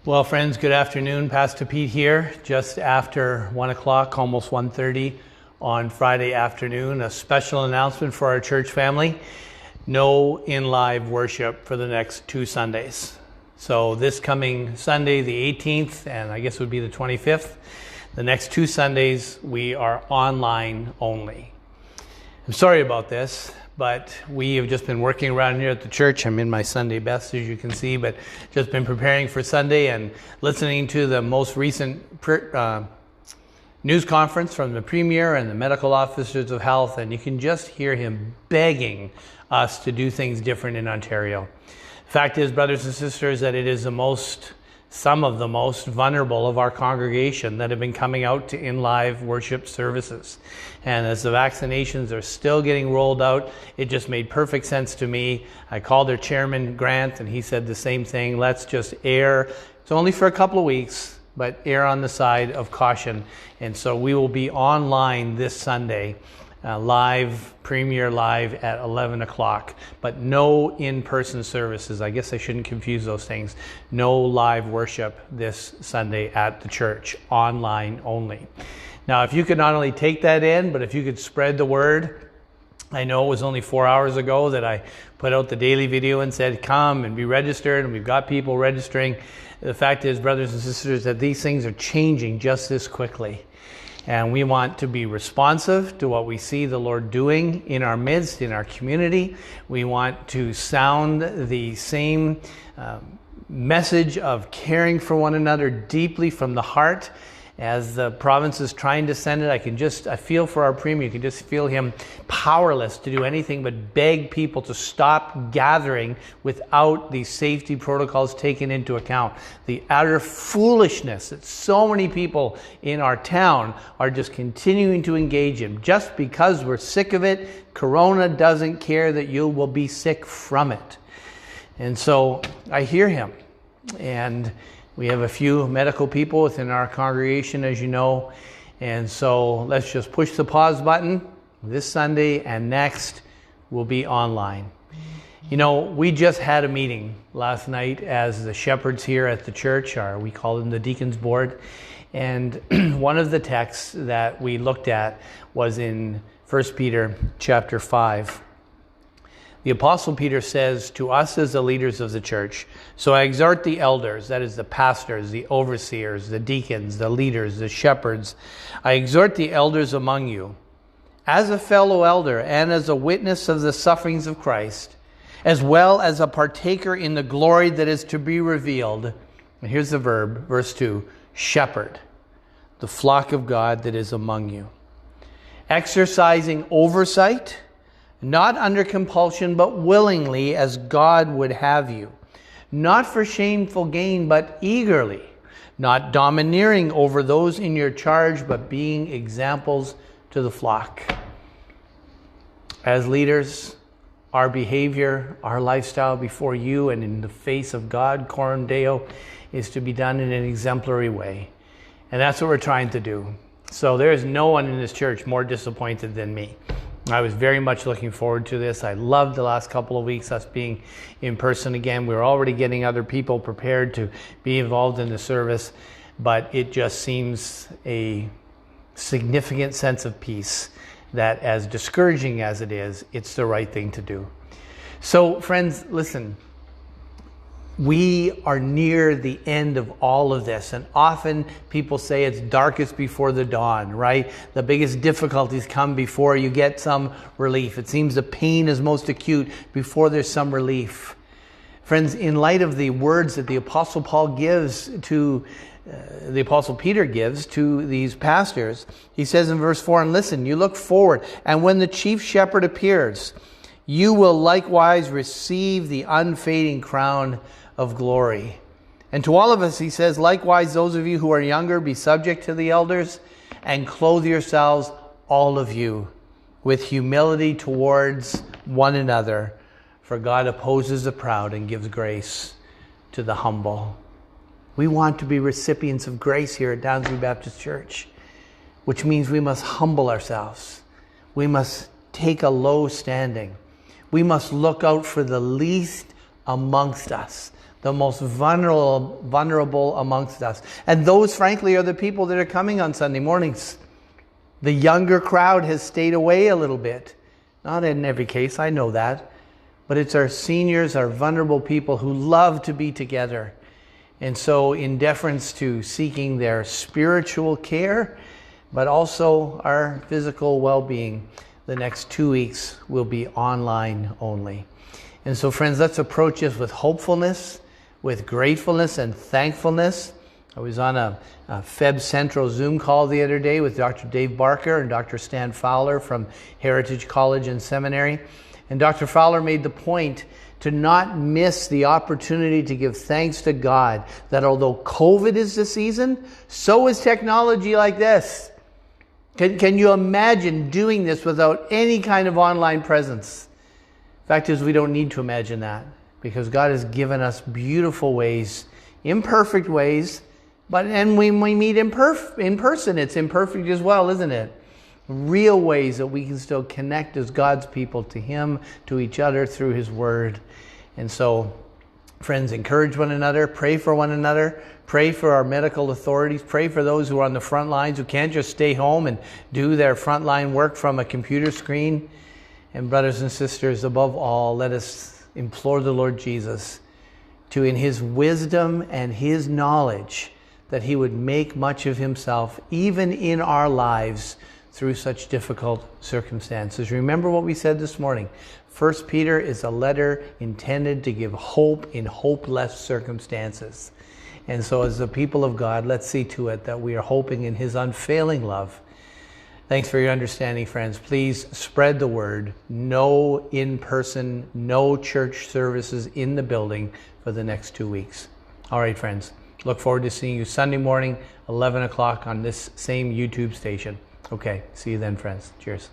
Well, friends, good afternoon. Pastor Pete here, just after 1 o'clock, almost 1:30 on Friday afternoon. A special announcement for our church family. No in-live worship for the next 2 Sundays. So this coming Sunday, the 18th, and I guess it would be the 25th, the next 2 Sundays, we are online only. I'm sorry about this, but we have just been working around here at the church. I'm in my Sunday best, as you can see, but just been preparing for Sunday and listening to the most recent news conference from the Premier and the medical officers of health, and you can just hear him begging us to do things different in Ontario. The fact is, brothers and sisters, that it is some of the most vulnerable of our congregation that have been coming out to in-live worship services. And as the vaccinations are still getting rolled out, it just made perfect sense to me. I called their chairman, Grant, and he said the same thing. Let's just err. It's only for a couple of weeks, but err on the side of caution. And so we will be online this Sunday, Premier Live at 11 o'clock, but no in-person services. I guess I shouldn't confuse those things. No live worship this Sunday at the church, online only. Now, if you could not only take that in, but if you could spread the word. I know it was only 4 hours ago that I put out the daily video and said, come and be registered, and we've got people registering. The fact is, brothers and sisters, that these things are changing just this quickly. And we want to be responsive to what we see the Lord doing in our midst, in our community. We want to sound the same message of caring for one another deeply from the heart. As the province is trying to send it, I feel for our Premier. You can just feel him powerless to do anything but beg people to stop gathering without these safety protocols taken into account. The utter foolishness that so many people in our town are just continuing to engage in. Just because we're sick of it, Corona doesn't care that you will be sick from it. And so I hear him. And we have a few medical people within our congregation, as you know, and so let's just push the pause button this Sunday, and next we'll be online. You know, we just had a meeting last night as the shepherds here at the church, or we call them the deacons board, and one of the texts that we looked at was in 1 Peter chapter 5. The Apostle Peter says to us as the leaders of the church, so I exhort the elders, that is the pastors, the overseers, the deacons, the leaders, the shepherds. I exhort the elders among you, as a fellow elder and as a witness of the sufferings of Christ, as well as a partaker in the glory that is to be revealed. And here's the verb, verse 2, shepherd the flock of God that is among you, exercising oversight, not under compulsion, but willingly, as God would have you. Not for shameful gain, but eagerly. Not domineering over those in your charge, but being examples to the flock. As leaders, our behavior, our lifestyle before you and in the face of God, Coram Deo, is to be done in an exemplary way. And that's what we're trying to do. So there is no one in this church more disappointed than me. I was very much looking forward to this. I loved the last couple of weeks, us being in person again. We were already getting other people prepared to be involved in the service, but it just seems a significant sense of peace that, as discouraging as it is, it's the right thing to do. So, friends, listen. We are near the end of all of this, and often people say it's darkest before the dawn, right? The biggest difficulties come before you get some relief. It seems the pain is most acute before there's some relief. Friends, in light of the words that the Apostle Peter gives to these pastors, he says in verse 4, and listen, you look forward, and when the chief shepherd appears, you will likewise receive the unfading crown of glory. And to all of us, he says, likewise, those of you who are younger, be subject to the elders, and clothe yourselves, all of you, with humility towards one another. For God opposes the proud and gives grace to the humble. We want to be recipients of grace here at Downsview Baptist Church, which means we must humble ourselves. We must take a low standing. We must look out for the least amongst us, the most vulnerable amongst us. And those, frankly, are the people that are coming on Sunday mornings. The younger crowd has stayed away a little bit. Not in every case, I know that. But it's our seniors, our vulnerable people who love to be together. And so in deference to seeking their spiritual care, but also our physical well-being, the next 2 weeks will be online only. And so friends, let's approach this with hopefulness, with gratefulness and thankfulness. I was on a Feb Central Zoom call the other day with Dr. Dave Barker and Dr. Stan Fowler from Heritage College and Seminary. And Dr. Fowler made the point to not miss the opportunity to give thanks to God that although COVID is the season, so is technology like this. Can you imagine doing this without any kind of online presence? Fact is, we don't need to imagine that because God has given us beautiful ways, imperfect ways, and when we meet in person, it's imperfect as well, isn't it? Real ways that we can still connect as God's people to Him, to each other through His Word. And so, friends, encourage one another, pray for one another, pray for our medical authorities, pray for those who are on the front lines who can't just stay home and do their frontline work from a computer screen. And brothers and sisters, above all, let us implore the Lord Jesus to, in His wisdom and His knowledge, that He would make much of Himself, even in our lives, through such difficult circumstances. Remember what we said this morning. 1 Peter is a letter intended to give hope in hopeless circumstances. And so as the people of God, let's see to it that we are hoping in His unfailing love. Thanks for your understanding, friends. Please spread the word. No in-person, no church services in the building for the next 2 weeks. All right, friends. Look forward to seeing you Sunday morning, 11 o'clock on this same YouTube station. Okay, see you then, friends. Cheers.